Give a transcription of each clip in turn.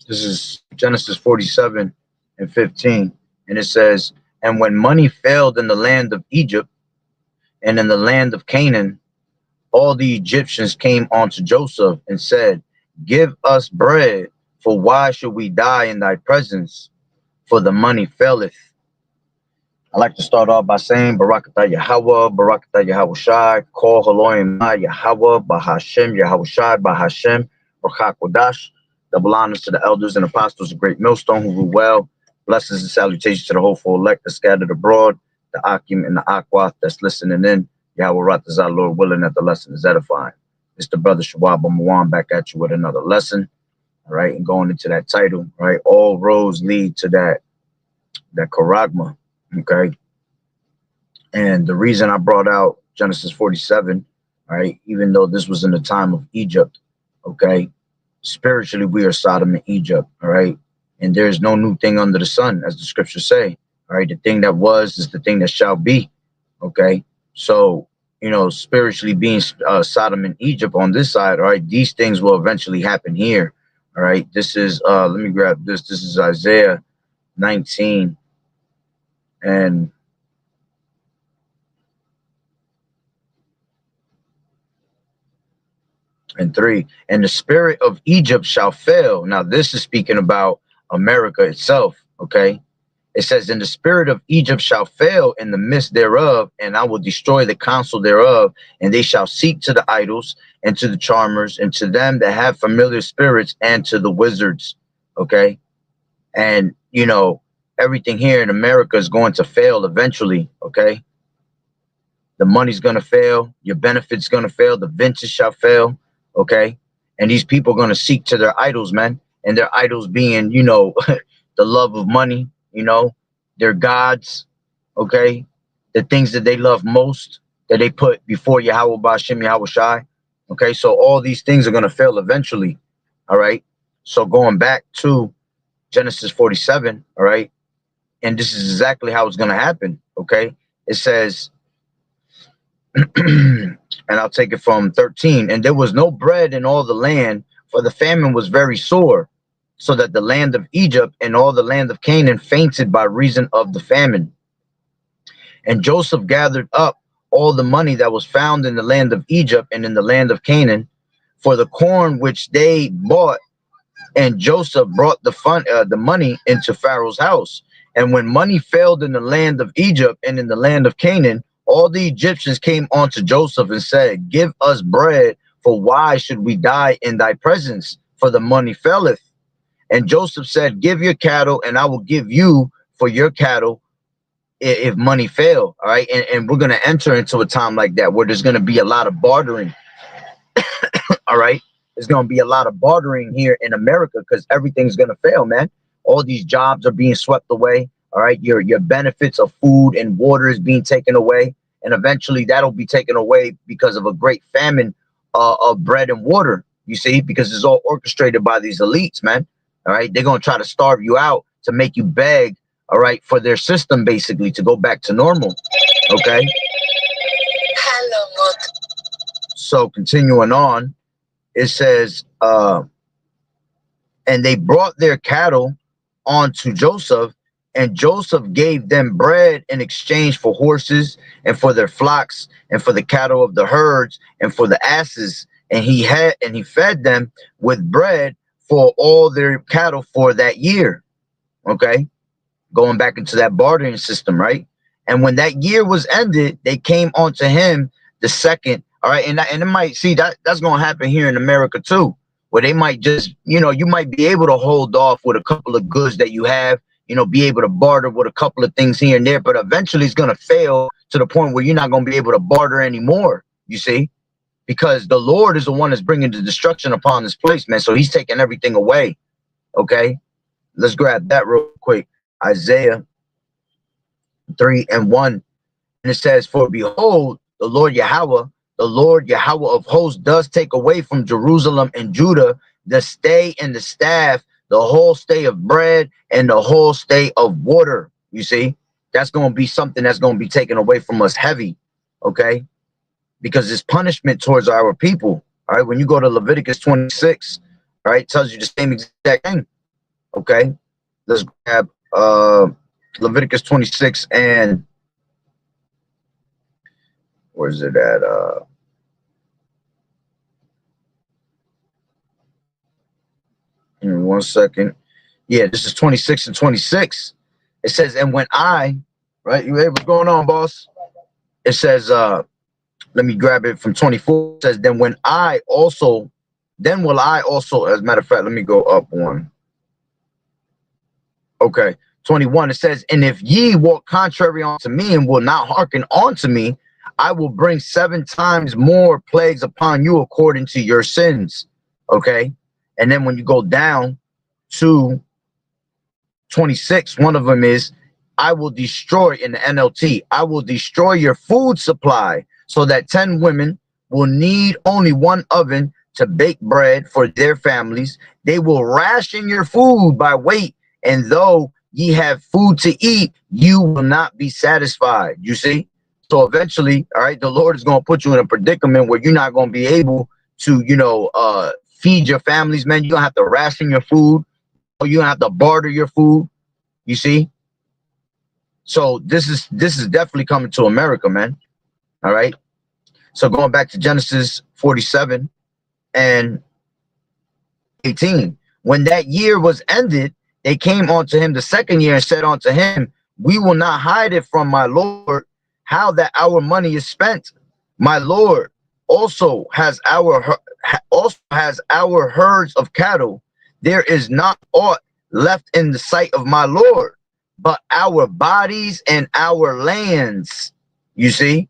This is Genesis 47 and 15. And it says, and when money failed in the land of Egypt and in the land of Canaan, all the Egyptians came unto Joseph and said, give us bread, for why should we die in thy presence? For the money faileth. I like to start off by saying Barakatah Yahweh, Barakatah Yahweh Shai, Kol Haloim Ma Yahweh, Bahashem Yahweh Shai, Bahashem, Barak Kodash. Double honors to the elders and apostles of Great Millstone who rule well. Blessings and salutations to the hopeful elect that scattered abroad, the Akim and the Aquath that's listening in. Yahweh Ratazah, Lord willing that the lesson is edifying. It's the brother Shawab Mawan back at you with another lesson. All right, and going into that title, right? All roads lead to that Charagma. Okay. And the reason I brought out Genesis 47, right, even though this was in the time of Egypt, okay, spiritually we are Sodom and Egypt, all right, and there's no new thing under the sun, as the scriptures say, all right, the thing that was is the thing that shall be, okay, so, you know, spiritually being Sodom and Egypt on this side, all right, these things will eventually happen here, all right, this is, let me grab this, this is Isaiah 19 and 3. And the spirit of Egypt shall fail. Now, this is speaking about America itself. Okay. It says, and the spirit of Egypt shall fail in the midst thereof, and I will destroy the counsel thereof, and they shall seek to the idols and to the charmers and to them that have familiar spirits and to the wizards. Okay. And, you know, everything here in America is going to fail eventually. Okay. The money's going to fail. Your benefits going to fail. The vintage shall fail. Okay. And these people are going to seek to their idols, man. And their idols being, you know, the love of money, you know, their gods. Okay. The things that they love most that they put before Yahweh Ba'ashem Yahweh Shai. Okay. So all these things are going to fail eventually. All right. So going back to Genesis 47. All right. And this is exactly how it's going to happen. Okay. It says, and I'll take it from 13. And there was no bread in all the land, for the famine was very sore, so that the land of Egypt and all the land of Canaan fainted by reason of the famine. And Joseph gathered up all the money that was found in the land of Egypt and in the land of Canaan for the corn which they bought. And Joseph brought the money into Pharaoh's house. And when money failed in the land of Egypt and in the land of Canaan, all the Egyptians came unto Joseph and said, give us bread, for why should we die in thy presence? For the money faileth. And Joseph said, give your cattle, and I will give you for your cattle if money fail. All right. And we're going to enter into a time like that where there's going to be a lot of bartering. All right. There's going to be a lot of bartering here in America because everything's going to fail, man. All these jobs are being swept away. All right. Your benefits of food and water is being taken away. And eventually that'll be taken away because of a great famine of bread and water, you see, because it's all orchestrated by these elites, man. All right. They're going to try to starve you out to make you beg. All right. For their system, basically, to go back to normal. OK. So continuing on, it says, and they brought their cattle onto Joseph, and Joseph gave them bread in exchange for horses and for their flocks and for the cattle of the herds and for the asses. And he fed them with bread for all their cattle for that year. Okay. Going back into that bartering system, right? And when that year was ended, they came onto him the second. All right. And it might see that's going to happen here in America too, where they might just, you know, you might be able to hold off with a couple of goods that you have, you know, be able to barter with a couple of things here and there, but eventually it's going to fail to the point where you're not going to be able to barter anymore, you see, because the Lord is the one that's bringing the destruction upon this place, man. So he's taking everything away. Okay. Let's grab that real quick. Isaiah 3:1. And it says, for behold, the Lord Yahweh of hosts does take away from Jerusalem and Judah the stay and the staff, the whole stay of bread and the whole stay of water. You see, that's going to be something that's going to be taken away from us heavy. Okay. Because it's punishment towards our people. All right. When you go to Leviticus 26, all right, it tells you the same exact thing. Okay, let's grab Leviticus 26 and where's it at? Give me 1 second. Yeah, this is 26 and 26. It says, and when I, right, you hey, what's going on, boss? It says, let me grab it from 24. It says, then will I also, as a matter of fact, let me go up one. Okay, 21. It says, and if ye walk contrary unto me and will not hearken unto me, I will bring 7 times more plagues upon you according to your sins. Okay, and then when you go down to 26, one of them is, I will destroy, in the NLT, I will destroy your food supply so that 10 women will need only one oven to bake bread for their families. They will ration your food by weight, and though ye have food to eat, you will not be satisfied. You see? So eventually, all right, the Lord is going to put you in a predicament where you're not going to be able to, feed your families, man. You're going to have to ration your food, or you're going to have to barter your food. You see? So this is definitely coming to America, man. All right. So going back to Genesis 47 and 18, when that year was ended, they came unto him the second year and said unto him, we will not hide it from my Lord how that our money is spent. My Lord also has our herds of cattle. There is not aught left in the sight of my Lord but our bodies and our lands. You see,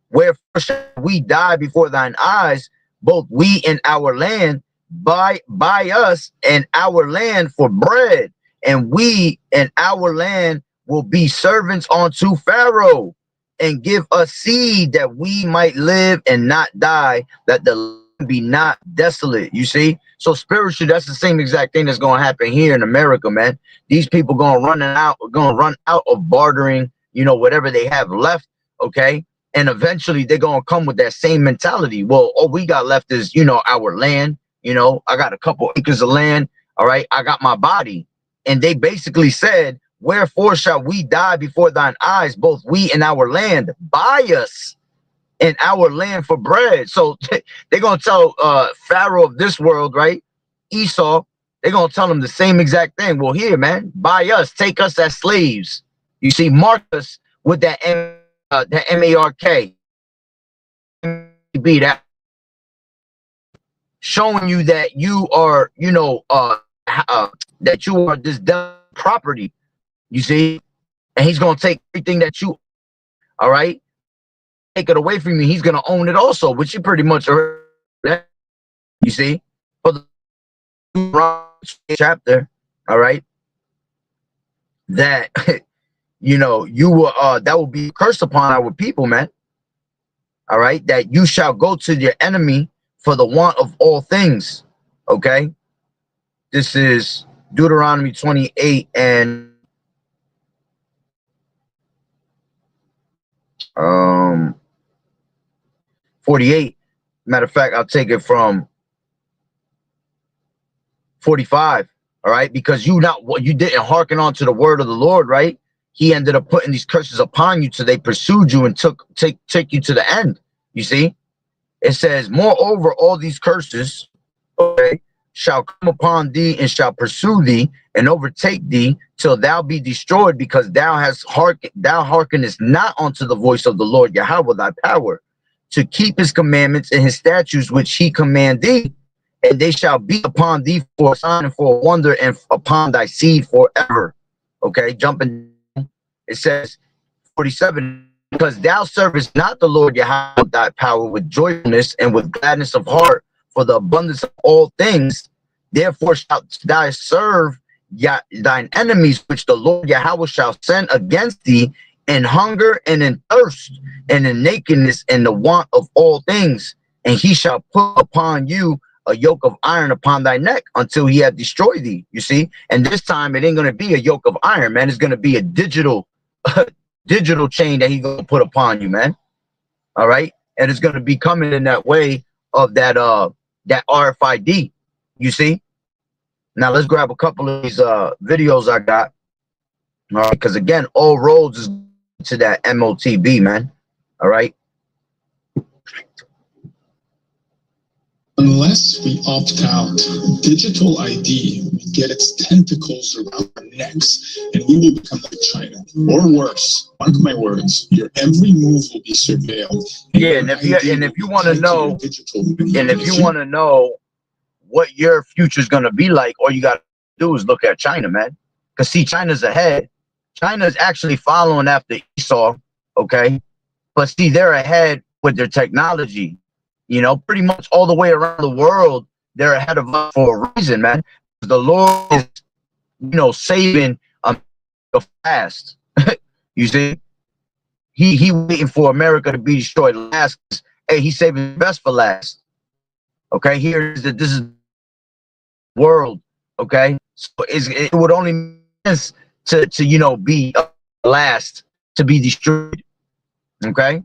wherefore shall we die before thine eyes, both we and our land, buy us and our land for bread, and we and our land will be servants unto Pharaoh, and give us seed that we might live and not die, that the land be not desolate. You see? So spiritually, that's the same exact thing that's going to happen here in America, man. These people going to run out of bartering, whatever they have left, okay? And eventually they're going to come with that same mentality. Well, all we got left is, our land. I got a couple acres of land, all right? I got my body. And they basically said, wherefore shall we die before thine eyes, both we and our land? Buy us and our land for bread. So they're going to tell Pharaoh of this world, right? Esau, they're going to tell him the same exact thing. Well, here, man, buy us, take us as slaves. You see, mark us with that M-A-R-K. Be that showing you that you are, that you are this property. You see, and he's going to take everything that you, all right, take it away from you. He's going to own it also, which you pretty much are. You see, for the chapter, all right, that you will that will be cursed upon our people, man. All right, that you shall go to your enemy for the want of all things. Okay, this is Deuteronomy 28 and 48. Matter of fact, I'll take it from 45. All right, because you didn't hearken on to the word of the Lord, right? He ended up putting these curses upon you till they pursued you and take you to the end. You see, it says, moreover, all these curses, okay, shall come upon thee and shall pursue thee and overtake thee till thou be destroyed, because thou hearkenest not unto the voice of the Lord Yahweh thy power, to keep his commandments and his statutes which he command thee, and they shall be upon thee for a sign and for a wonder, and upon thy seed forever. Okay, jumping, it says 47, because thou servest not the Lord Yahweh thy power with joyfulness and with gladness of heart for the abundance of all things, therefore shalt thou serve thine enemies, which the Lord Yahweh shall send against thee, in hunger and in thirst and in nakedness and the want of all things, and he shall put upon you a yoke of iron upon thy neck until he hath destroyed thee. You see, and this time it ain't going to be a yoke of iron, man. It's going to be a digital chain that he's going to put upon you, man. All right, and it's going to be coming in that way of that RFID. You see, Now let's grab a couple of these videos I got. All right, because again, all roads is to that MOTB, man. All right. Unless we opt out, digital ID will get its tentacles around our necks and we will become like China. Or worse, mark my words, your every move will be surveilled. Yeah, and if you want to know, what your future is going to be like, all you got to do is look at China, man. Because see, China's ahead. China's actually following after Esau, okay? But see, they're ahead with their technology. You know, pretty much all the way around the world, they're ahead of us for a reason, man. The Lord is, you know, saving America fast. You see, he waiting for America to be destroyed last. Hey, he's saving the best for last. Okay, here's that. This is world. Okay, so it would only make sense to you know be last to be destroyed. Okay.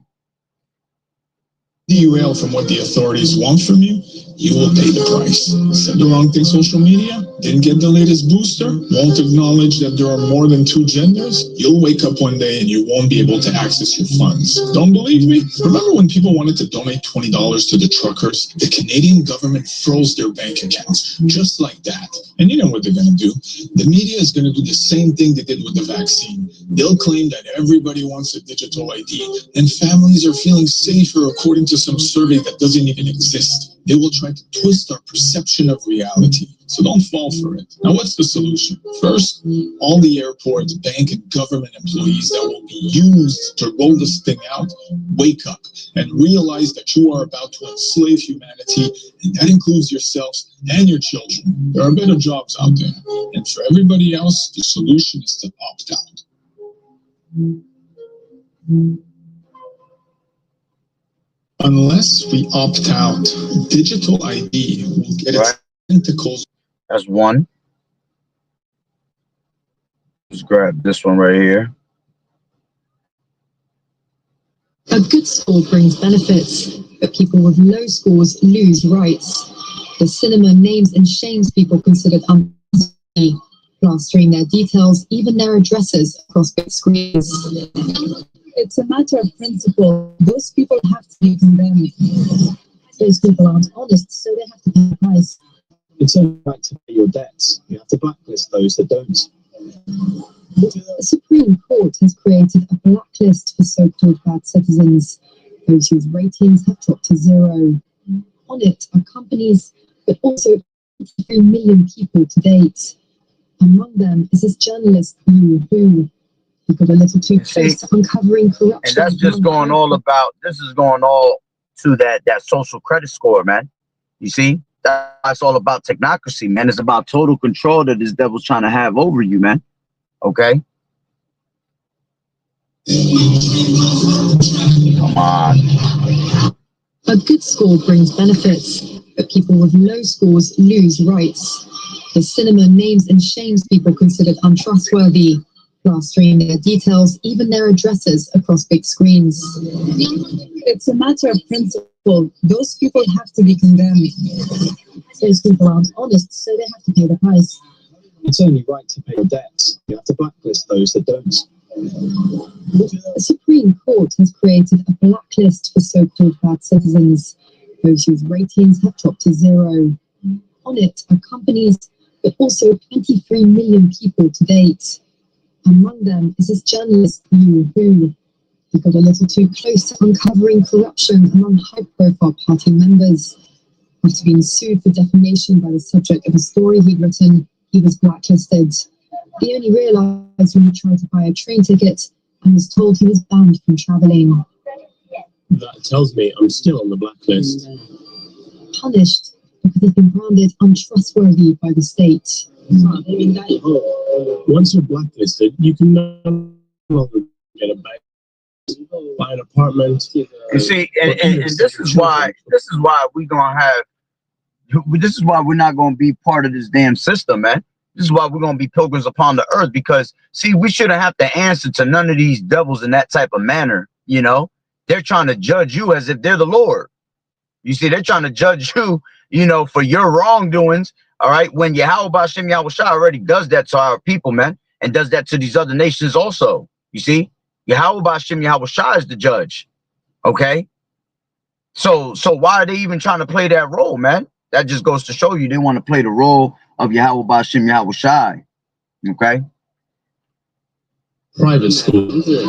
Derail from what the authorities want from you, you will pay the price. Said the wrong thing social media, didn't get the latest booster, won't acknowledge that there are more than 2 genders, you'll wake up one day and you won't be able to access your funds. Don't believe me? Remember when people wanted to donate $20 to the truckers? The Canadian government froze their bank accounts, just like that. And you know what they're going to do? The media is going to do the same thing they did with the vaccine. They'll claim that everybody wants a digital ID, and families are feeling safer according to some survey that doesn't even exist. They will try to twist our perception of reality. So don't fall for it. Now, what's the solution? First, all the airport, bank, and government employees that will be used to roll this thing out, wake up and realize that you are about to enslave humanity, and that includes yourselves and your children. There are better jobs out there. And for everybody else, the solution is to opt out. Unless we opt out, digital ID will get its tentacles. That's one. Let's grab this one right here. A good score brings benefits, but people with low scores lose rights. The cinema names and shames people considered untrustworthy, plastering their details, even their addresses, across big screens. It's a matter of principle. Those people have to be condemned. Those people aren't honest, so they have to pay the price. It's only right to pay your debts. You have to blacklist those that don't. The Supreme Court has created a blacklist for so-called bad citizens, those whose ratings have dropped to 0. On it are companies, but also 23 million people to date. Among them is this journalist who got a little too close to uncovering corruption. And that's just going all about, this is going all to that social credit score, man. You see? That's all about technocracy, man. It's about total control that this devil's trying to have over you, man. Okay? Come on. A good score brings benefits, but people with low scores lose rights. The cinema names and shames people considered untrustworthy, plastering their details, even their addresses, across big screens. It's a matter of principle. Those people have to be condemned. Those people aren't honest, so they have to pay the price. It's only right to pay your debts. You have to blacklist those that don't. The Supreme Court has created a blacklist for so-called bad citizens, those whose ratings have dropped to 0. On it are companies, but also 23 million people to date. Among them is this journalist who got a little too close to uncovering corruption among high-profile party members. After being sued for defamation by the subject of a story he'd written, he was blacklisted. He only realized when he tried to buy a train ticket and was told he was banned from traveling. That tells me I'm still on the blacklist. Punished because he's been branded untrustworthy by the state. Once you're blacklisted, you can no longer get a bank, buy an apartment. You see, and this is why we're not gonna be part of this damn system, man. This is why we're gonna be pilgrims upon the earth, because see, we shouldn't have to answer to none of these devils in that type of manner. You know, they're trying to judge you as if they're the Lord. You see, they're trying to judge you, you know, for your wrongdoings, All right, when Yahweh Bashem Yahushua already does that to our people, man, and does that to these other nations also. You see, Yahweh Bashem Yahushua is the judge. Okay, so why are they even trying to play that role, man? That just goes to show you they want to play the role of Yahweh Bashem Yahushua. Okay. Private school. You here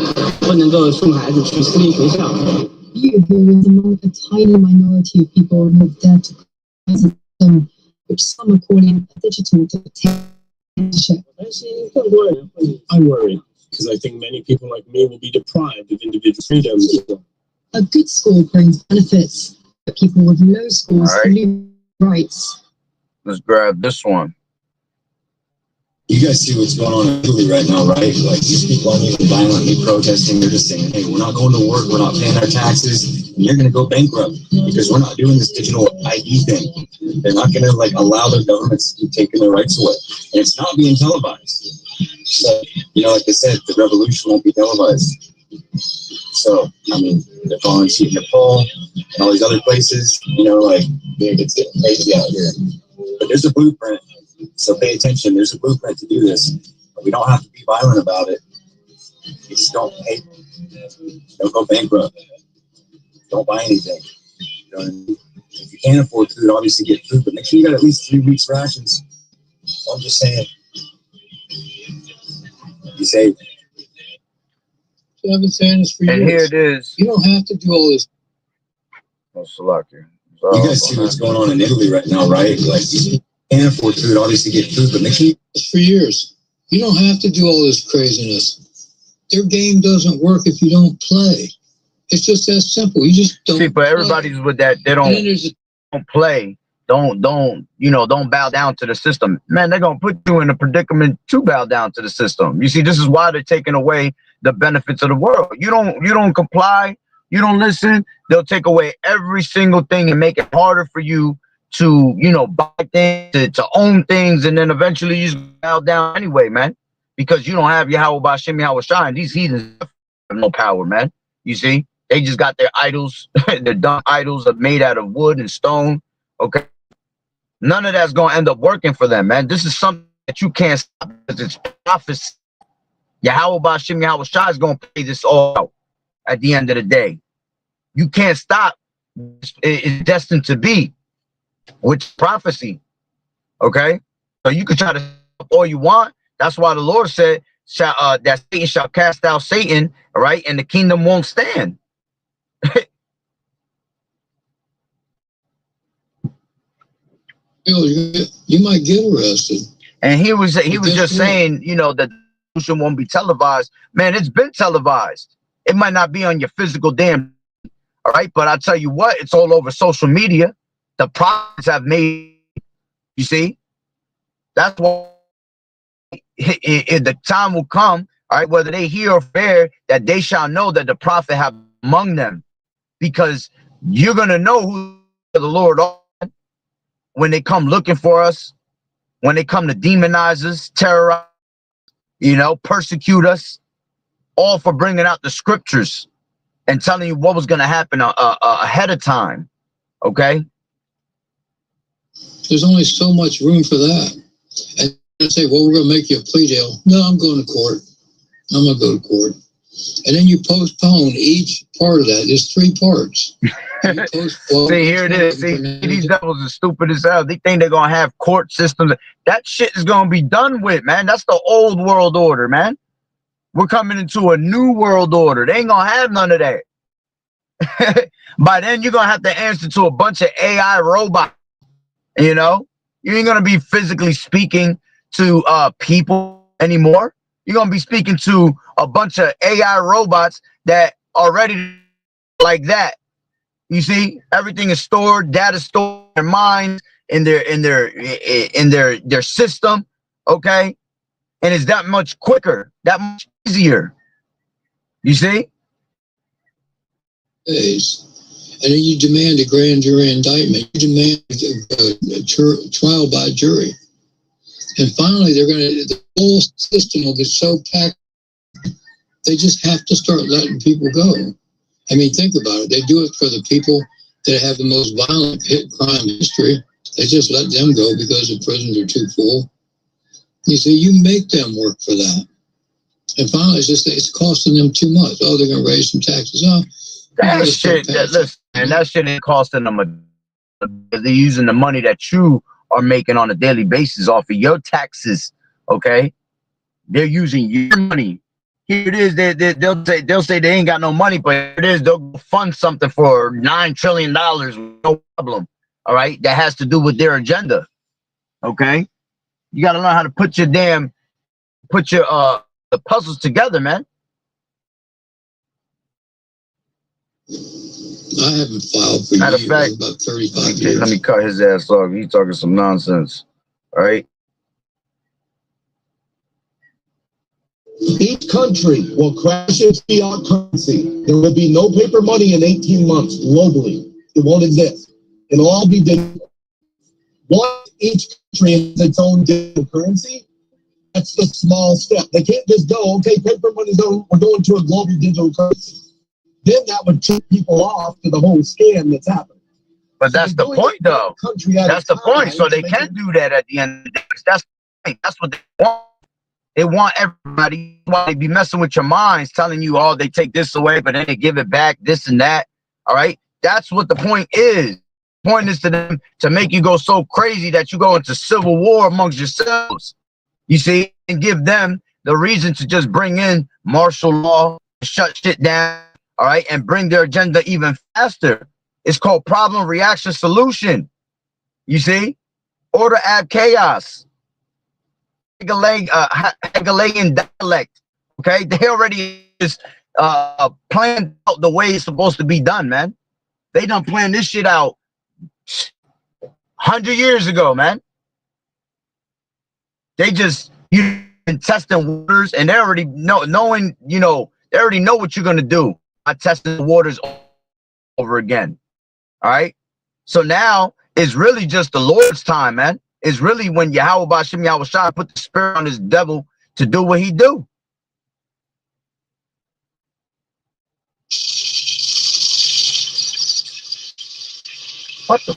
is among a tiny minority of people who have dared to criticize a system which some are calling a digital dictatorship. I worry because I think many people like me will be deprived of individual freedom. A good school brings benefits, but people with low scores lose rights. Let's grab this one. You guys see what's going on in Italy right now, right? Like, these people aren't even violently protesting. They're just saying, hey, we're not going to work, we're not paying our taxes, and you're going to go bankrupt because we're not doing this digital ID thing. They're not going to, like, allow their governments to keep taking their rights away. And it's not being televised. So, you know, like I said, the revolution won't be televised. So, I mean, they're following suit in Nepal and all these other places, you know, like, it's getting crazy out here. But there's a blueprint. So pay attention. There's a blueprint to do this. But we don't have to be violent about it. You just don't pay. Don't go bankrupt. Don't buy anything. You know what I mean? If you can't afford food, obviously get food, but make sure you got at least 3 weeks rations. I'm just saying. You say. I've been saying this for years. And here it is. You don't have to do all this. Oh, Salakia. You guys see what's going on in Italy right now, right? Like, you can't afford food, obviously get food, but make sure you... For years. You don't have to do all this craziness. Their game doesn't work if you don't play. It's just that simple. You just don't. See, but everybody's with that. They don't play. Don't bow down to the system. Man, they're gonna put you in a predicament to bow down to the system. You see, this is why they're taking away the benefits of the world. You don't comply, you don't listen, they'll take away every single thing and make it harder for you to, buy things, to own things, and then eventually you just bow down anyway, man. Because you don't have Yahweh Bashem Yahushua, and these heathens have no power, man. You see? They just got their idols, their dumb idols are made out of wood and stone. Okay. None of that's gonna end up working for them, man. This is something that you can't stop because it's prophecy. Yahweh Bashem Yahushua is gonna play this all out at the end of the day. You can't stop. It's destined to be, which prophecy. Okay, so you can try to stop all you want. That's why the Lord said that Satan shall cast out Satan, all right, and the kingdom won't stand. You might get arrested. And he was just saying, that the revolution won't be televised. Man, it's been televised. It might not be on your physical damn, all right, but I tell you what, it's all over social media. The prophets have made, you see, that's why the time will come, all right, whether they hear or fear, that they shall know that the prophet have among them, because you're gonna know who the Lord are when they come looking for us, when they come to demonize us, terrorize, persecute us, all for bringing out the scriptures and telling you what was going to happen ahead of time. Okay? There's only so much room for that. And they say, well, we're going to make you a plea deal. No, I'm going to court. I'm going to go to court. And then you postpone each part of that. There's 3 parts. See, here it is. See, these devils are stupid as hell. They think they're going to have court systems. That shit is going to be done with, man. That's the old world order, man. We're coming into a new world order. They ain't going to have none of that. By then, you're going to have to answer to a bunch of AI robots. You ain't going to be physically speaking to people anymore. You're going to be speaking to a bunch of AI robots that are ready like that. You see, everything is stored, data stored in their minds, in their system, okay? And it's that much quicker, that much easier. You see? And then you demand a grand jury indictment. You demand a trial by jury. And finally, the whole system will get so packed, they just have to start letting people go. I mean, think about it. They do it for the people that have the most violent hit crime history. They just let them go because the prisons are too full. You see, you make them work for that. And finally, it's costing them too much. Oh, they're going to raise some taxes. Oh, That shit, listen, and that shit ain't costing them they're using the money that you are making on a daily basis off of your taxes, okay? They're using your money. Here it is. They'll say they ain't got no money, but here it is. They'll fund something for $9 trillion, no problem. All right, that has to do with their agenda. Okay, you got to learn how to put your the puzzles together, man. I haven't filed for Matter of fact, about 35 years. Let me cut his ass off. He's talking some nonsense. All right. Each country will crash its fiat currency. There will be no paper money in 18 months globally. It won't exist. It'll all be digital. Once each country has its own digital currency, that's the small step. They can't just go, okay, paper money's going, we're going to a global digital currency. Then that would tip people off to the whole scam that's happening. But that's the point, though. That's the point. So they can do that at the end of the day. That's the point. That's what they want. They want everybody. Why they be messing with your minds, telling you, oh, they take this away, but then they give it back, this and that. All right. That's what the point is. The point is to them to make you go so crazy that you go into civil war amongst yourselves. You see, and give them the reason to just bring in martial law, shut shit down. All right. And bring their agenda even faster. It's called problem, reaction, solution. You see, order, add chaos. Hegelian dialect. Okay, they already just planned out the way it's supposed to be done, man. They done planned this shit out 100 years ago, man. They just been testing waters, and they already knowing, they already know what you're gonna do by testing the waters over again. All right, so now it's really just the Lord's time, man. Is really when Yahweh Bashim Yahweh Shai put the spirit on this devil to do what he do. What the?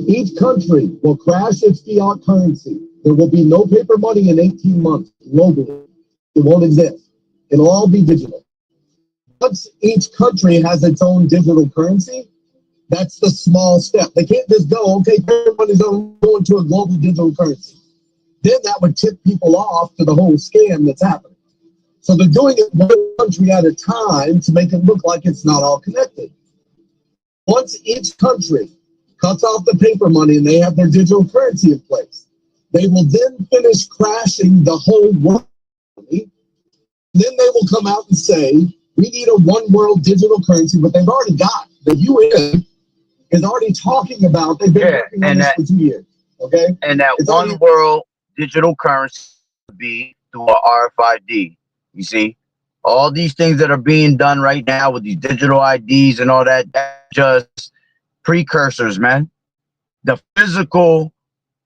Each country will crash its fiat currency. There will be no paper money in 18 months globally. It won't exist. It'll all be digital. Once each country has its own digital currency, that's the small step. They can't just go, okay, everybody's going to a global digital currency. Then that would tip people off to the whole scam that's happening. So they're doing it one country at a time to make it look like it's not all connected. Once each country cuts off the paper money and they have their digital currency in place, they will then finish crashing the whole world. Then they will come out and say, we need a one world digital currency, but they've already got the UN is already talking about, they've been working on this for 2 years, okay? And that one world digital currency would be through a RFID. You see, all these things that are being done right now with these digital IDs and all that, that's just precursors, man. The physical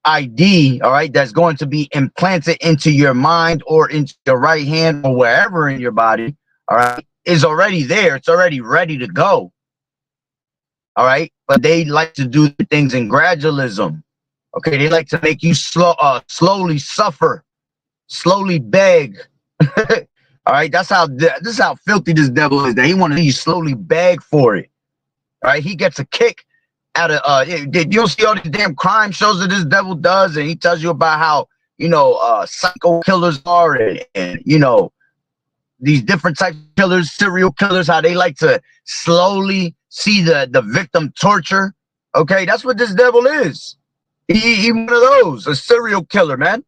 ID, all right, that's going to be implanted into your mind or into your right hand or wherever in your body, all right, is already there. It's already ready to go. All right, but they like to do things in gradualism. Okay, they like to make you slowly suffer, slowly beg. All right, this is how filthy this devil is. That he wants you slowly beg for it. All right, he gets a kick out of you don't see all these damn crime shows that this devil does, and he tells you about how psycho killers are, and these different types of killers, serial killers, how they like to slowly see the victim torture. Okay, that's what this devil is. He one of those, a serial killer, man.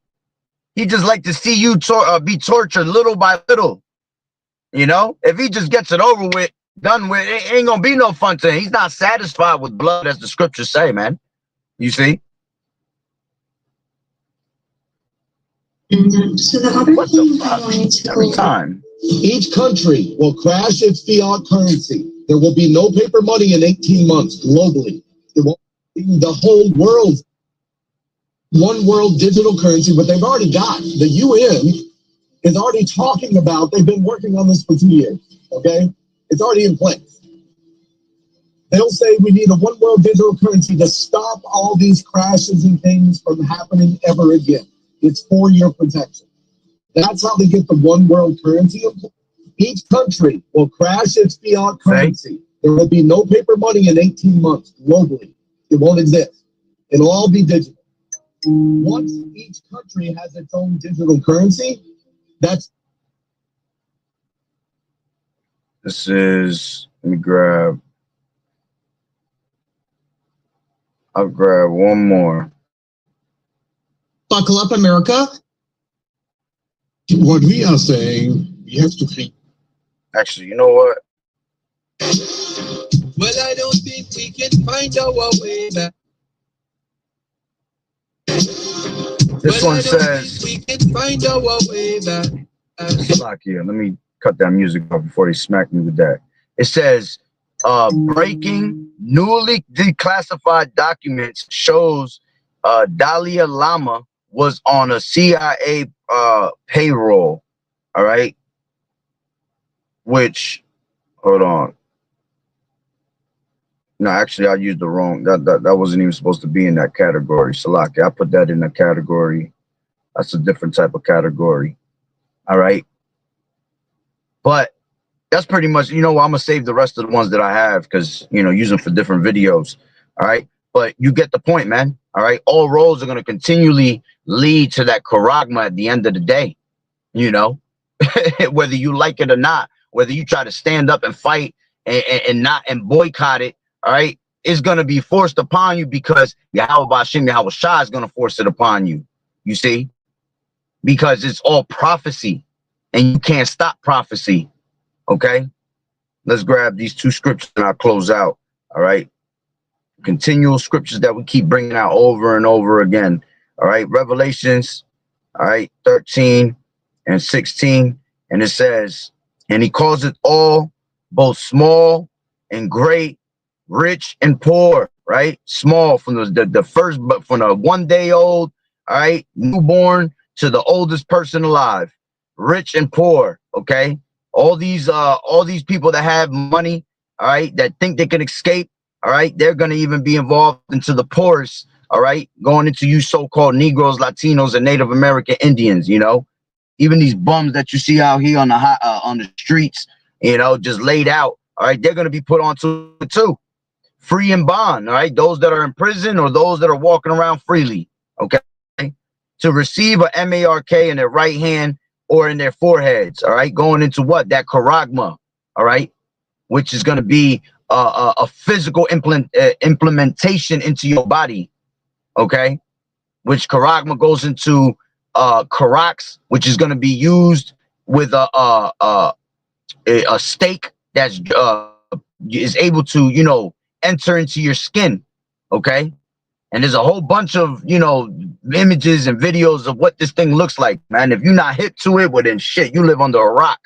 He just like to see you be tortured little by little. If he just gets it over with, done with, it ain't gonna be no fun to him. He's not satisfied with blood, as the scriptures say, man. You see? So the other what thing the I wanted fuck? to Every time. Each country will crash its fiat currency. There will be no paper money in 18 months globally. It won't be the whole world. One world digital currency, but they've already got. The UN is already talking about, they've been working on this for 2 years, okay? It's already in place. They'll say we need a one world digital currency to stop all these crashes and things from happening ever again. It's for your protection. That's how they get the one world currency. Each country will crash its fiat currency. There will be no paper money in 18 months globally. It won't exist. It'll all be digital. Once each country has its own digital currency, that's... This is, let me grab, I'll grab one more. Buckle up, America. What we are saying, we have to create. Actually, you know what? Well, I don't think we can find our way back. This one says, we can find our way back. Lock here. Let me cut that music off before they smack me with that. It says, breaking newly declassified documents shows Dalai Lama was on a CIA payroll. All right. Which, hold on. No, actually, I used the wrong. That wasn't even supposed to be in that category. Salaki, I put that in a category. That's a different type of category. All right. But that's pretty much, you know, I'm gonna save the rest of the ones that I have because, you know, use them for different videos. All right. But you get the point, man. All right. All roads are gonna continually lead to that Charagma at the end of the day. You know, whether you like it or not, whether you try to stand up and fight and not and boycott it. All right, it's gonna be forced upon you because Yahweh Bashim Yahweh Shah is gonna force it upon you. You see, because it's all prophecy, and you can't stop prophecy. Okay, let's grab these two scriptures and I'll close out. All right, continual scriptures that we keep bringing out over and over again. All right, Revelations, all right, 13 and 16, and it says, and he calls it all, both small and great, rich and poor, right? Small from the first, but from a 1 day old, all right, newborn to the oldest person alive, rich and poor. Okay, all these people that have money, all right, that think they can escape, all right, they're gonna even be involved into the poorest, all right, going into you so-called Negroes, Latinos, and Native American Indians. You know, even these bums that you see out here on the streets, you know, just laid out. All right, they're gonna be put onto it too. Free and bond, all right, those that are in prison or those that are walking around freely, okay, to receive a MARK in their right hand or in their foreheads, all right, going into what? That Charagma, all right, which is going to be a physical implementation into your body, okay, which Charagma goes into Karax, which is going to be used with a stake that's is able to, you know, enter into your skin. Okay, and there's a whole bunch of, you know, images and videos of what this thing looks like, man. If you're not hip to it, well then shit, you live under a rock.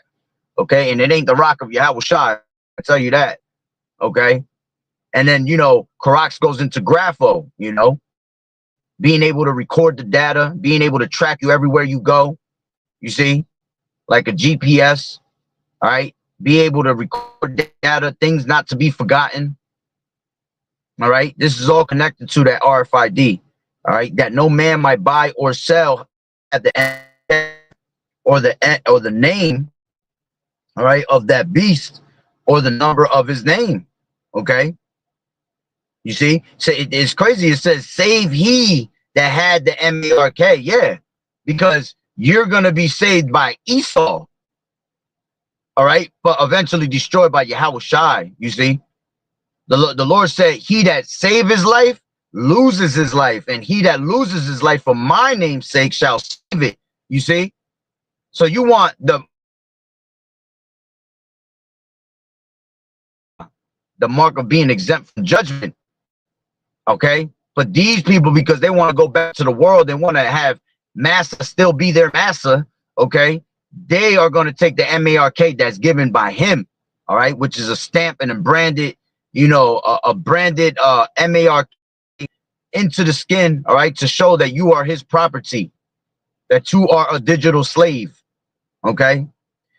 Okay, and it ain't the rock of Yahweh Shai, I tell you that. Okay, and then, you know, Karax goes into Grapho, you know, being able to record the data, being able to track you everywhere you go, you see, like a GPS. All right, be able to record data, things not to be forgotten. All right, this is all connected to that RFID. All right, that no man might buy or sell at the end, or the name, all right, of that beast, or the number of his name. Okay, you see, so it's crazy. It says, "Save he that had the MARK." Yeah, because you're gonna be saved by Esau. All right, but eventually destroyed by Yahweh Shai. You see. The Lord said, he that save his life loses his life, and he that loses his life for my name's sake shall save it. You see? So you want the mark of being exempt from judgment. Okay? But these people, because they want to go back to the world, they want to have massa still be their massa, okay? They are going to take the MARK that's given by him, all right, which is a stamp and a branded, you know, a branded MARK into the skin, all right, to show that you are his property, that you are a digital slave. Okay,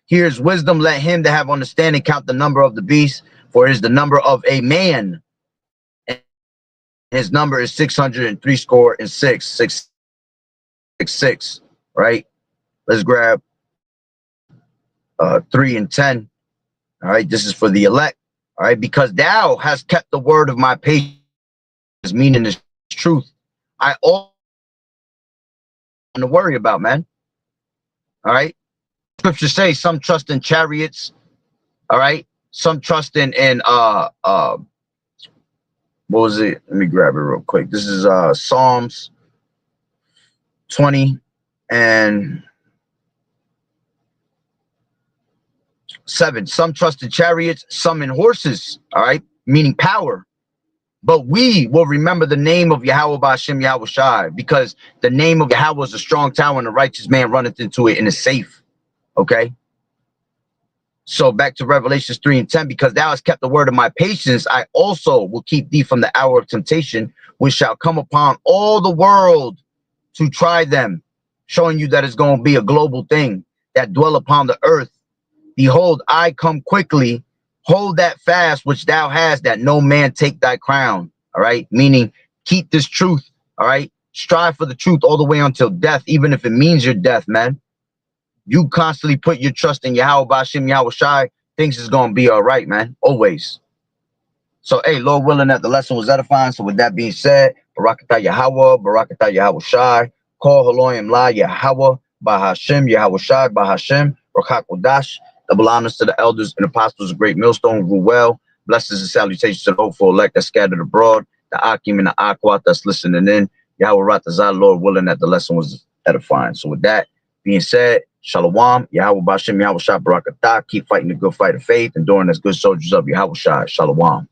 here's wisdom: let him that have understanding count the number of the beast, For it is the number of a man, and his number is 603 score and 666, right? Let's grab 3 and 10. All right, this is for the elect. All right, because thou hast kept the word of my patience, meaning this truth. I all to worry about, man. All right. Scriptures say some trust in chariots. All right. Some trust in what was it? Let me grab it real quick. This is Psalms 20 and 7. Some trust in chariots, some in horses. All right, meaning power. But we will remember the name of Yahweh Ba'ashem Yahweh Shai, because the name of Yahweh is a strong tower and the righteous man runneth into it and is safe. Okay. So back to Revelations 3 and 10, because thou hast kept the word of my patience, I also will keep thee from the hour of temptation, which shall come upon all the world to try them, showing you that it's going to be a global thing that dwell upon the earth. Behold, I come quickly. Hold that fast which thou hast, that no man take thy crown. All right. Meaning keep this truth. All right. Strive for the truth all the way until death, even if it means your death, man. You constantly put your trust in Yahweh Ba'ashem Yahweh Shai, things is going to be all right, man. Always. So, hey, Lord willing that the lesson was edifying. So with that being said, Barakatah Yahweh, Barakatah Yahweh Shai, Call Haloyim La Yahweh, Bahashem Yahweh Shai, Bahashem, Rakak Wadash. Double honors to the elders and apostles of Great Millstone, rule well. Blessings and salutations to the hopeful elect that scattered abroad, the Akim and the Aquat that's listening in. Yahweh Ratazah, Lord willing that the lesson was edifying. So with that being said, Shalom, Yahweh Ba'ashem Yahweh Shai, Barakatah. Keep fighting the good fight of faith, enduring as good soldiers of Yahweh Shai. Shalom.